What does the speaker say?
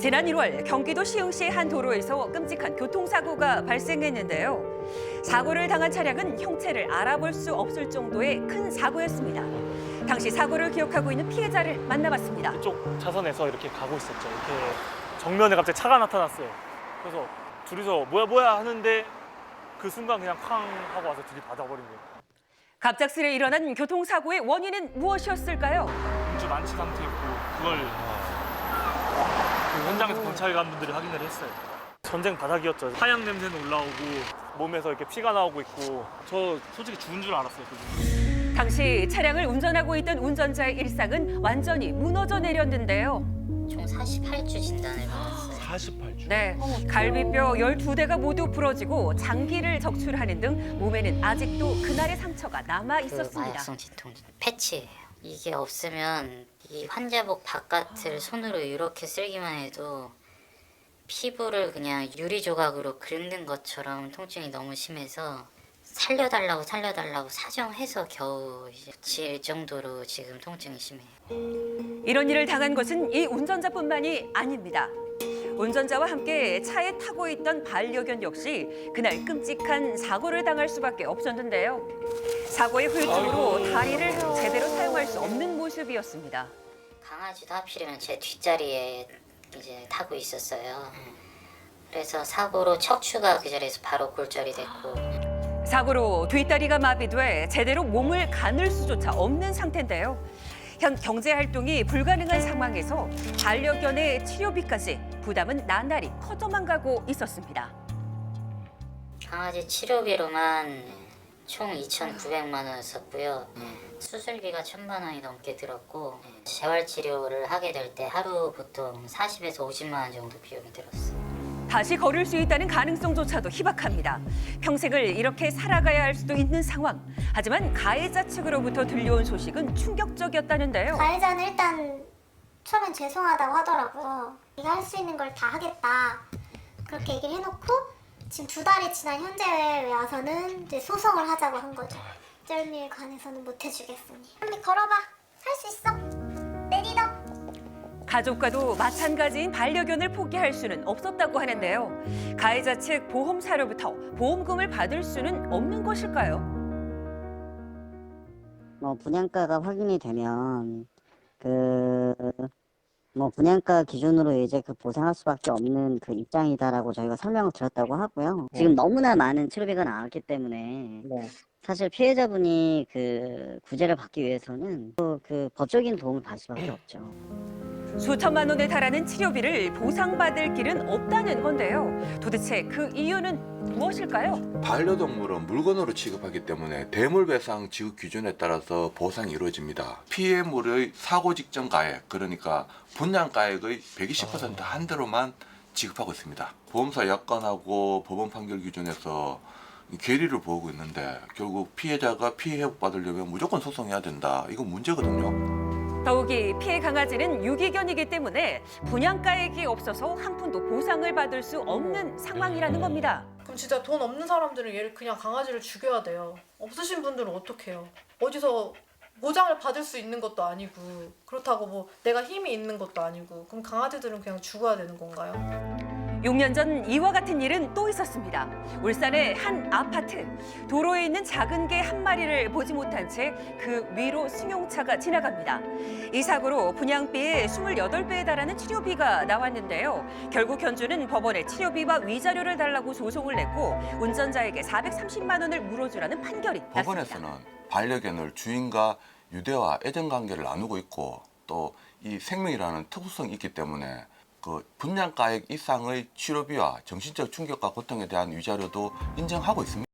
지난 1월 경기도 시흥시의 한 도로에서 끔찍한 교통사고가 발생했는데요. 사고를 당한 차량은 형체를 알아볼 수 없을 정도의 큰 사고였습니다. 당시 사고를 기억하고 있는 피해자를 만나봤습니다. 이쪽 차선에서 이렇게 가고 있었죠. 이렇게 정면에 갑자기 차가 나타났어요. 그래서 둘이서 뭐야 하는데 그 순간 그냥 쾅 하고 와서 들이받아버린 거예요. 갑작스레 일어난 교통사고의 원인은 무엇이었을까요? 음주 만취 상태였고 그걸 그 현장에서 경찰관분들이 확인을 했어요. 전쟁 바닥이었죠. 하양 냄새는 올라오고 몸에서 이렇게 피가 나오고 있고 저 솔직히 죽은 줄 알았어요. 그때. 당시 차량을 운전하고 있던 운전자의 일상은 완전히 무너져 내렸는데요. 총 48주 진단을 받았어요. 48주? 네, 갈비뼈 12대가 모두 부러지고 장기를 적출하는 등 몸에는 아직도 그날의 상처가 남아 있었습니다. 마약성 진통 패치예요. 이게 없으면 이 환자복 바깥을 손으로 이렇게 쓸기만 해도 피부를 그냥 유리 조각으로 긁는 것처럼 통증이 너무 심해서 살려달라고 사정해서 겨우 이제 질 정도로 지금 통증이 심해요. 이런 일을 당한 것은 이 운전자뿐만이 아닙니다. 운전자와 함께 차에 타고 있던 반려견 역시 그날 끔찍한 사고를 당할 수밖에 없었는데요. 사고의 후유증으로 다리를 제대로 사용할 수 없는 모습이었습니다. 강아지도 하필이면 제 뒷자리에 이제 타고 있었어요. 그래서 사고로 척추가 그 자리에서 바로 골절이 됐고 사고로 뒷다리가 마비돼 제대로 몸을 가눌 수조차 없는 상태인데요. 현 경제 활동이 불가능한 상황에서 반려견의 치료비까지 부담은 나날이 커져만 가고 있었습니다. 강아지 치료비로만 총 2,900만 원 썼고요. 수술비가 1,000만 원이 넘게 들었고 재활치료를 하게 될 때 하루 보통 40에서 50만 원 정도 비용이 들었어요. 다시 걸을 수 있다는 가능성조차도 희박합니다. 평생을 이렇게 살아가야 할 수도 있는 상황. 하지만 가해자 측으로부터 들려온 소식은 충격적이었다는데요. 가해자는 일단 처음엔 죄송하다고 하더라고요. 네가 할 수 있는 걸 다 하겠다. 그렇게 얘기를 해놓고 지금 2달이 지난 현재에 와서는 이제 소송을 하자고 한 거죠. 짤미에 관해서는 못 해주겠으니. 한번 걸어봐. 할 수 있어. 내리더. 가족과도 마찬가지인 반려견을 포기할 수는 없었다고 하는데요. 가해자 측 보험사로부터 보험금을 받을 수는 없는 것일까요? 분양가가 확인이 되면 분양가 기준으로 이제 보상할 수밖에 없는 입장이다라고 저희가 설명을 드렸다고 하고요. 지금 너무나 많은 치료비가 나왔기 때문에 사실 피해자분이 구제를 받기 위해서는 또 법적인 도움을 받을 수밖에 없죠. 수천만 원에 달하는 치료비를 보상받을 길은 없다는 건데요. 도대체 그 이유는 무엇일까요? 반려동물은 물건으로 취급하기 때문에 대물배상 지급 기준에 따라서 보상이 이루어집니다. 피해물의 사고 직전 가액, 그러니까 분양가액의 120% 한대로만 지급하고 있습니다. 보험사 약관하고 법원 판결 기준에서 괴리를 보고 있는데 결국 피해자가 피해 회복받으려면 무조건 소송해야 된다. 이건 문제거든요. 더욱이 피해 강아지는 유기견이기 때문에 분양가액이 없어서 한 푼도 보상을 받을 수 없는 상황이라는 겁니다. 그럼 진짜 돈 없는 사람들은 얘를 그냥 강아지를 죽여야 돼요. 없으신 분들은 어떡해요? 어디서 보장을 받을 수 있는 것도 아니고 그렇다고 내가 힘이 있는 것도 아니고 그럼 강아지들은 그냥 죽어야 되는 건가요? 6년 전 이와 같은 일은 또 있었습니다. 울산의 한 아파트. 도로에 있는 작은 개 한 마리를 보지 못한 채 그 위로 승용차가 지나갑니다. 이 사고로 분양비의 28배에 달하는 치료비가 나왔는데요. 결국 현주는 법원에 치료비와 위자료를 달라고 소송을 냈고 운전자에게 430만 원을 물어주라는 판결이 났습니다. 법원에서는 반려견을 주인과 유대와 애정관계를 나누고 있고 또 이 생명이라는 특수성이 있기 때문에 분양가액 이상의 치료비와 정신적 충격과 고통에 대한 위자료도 인정하고 있습니다.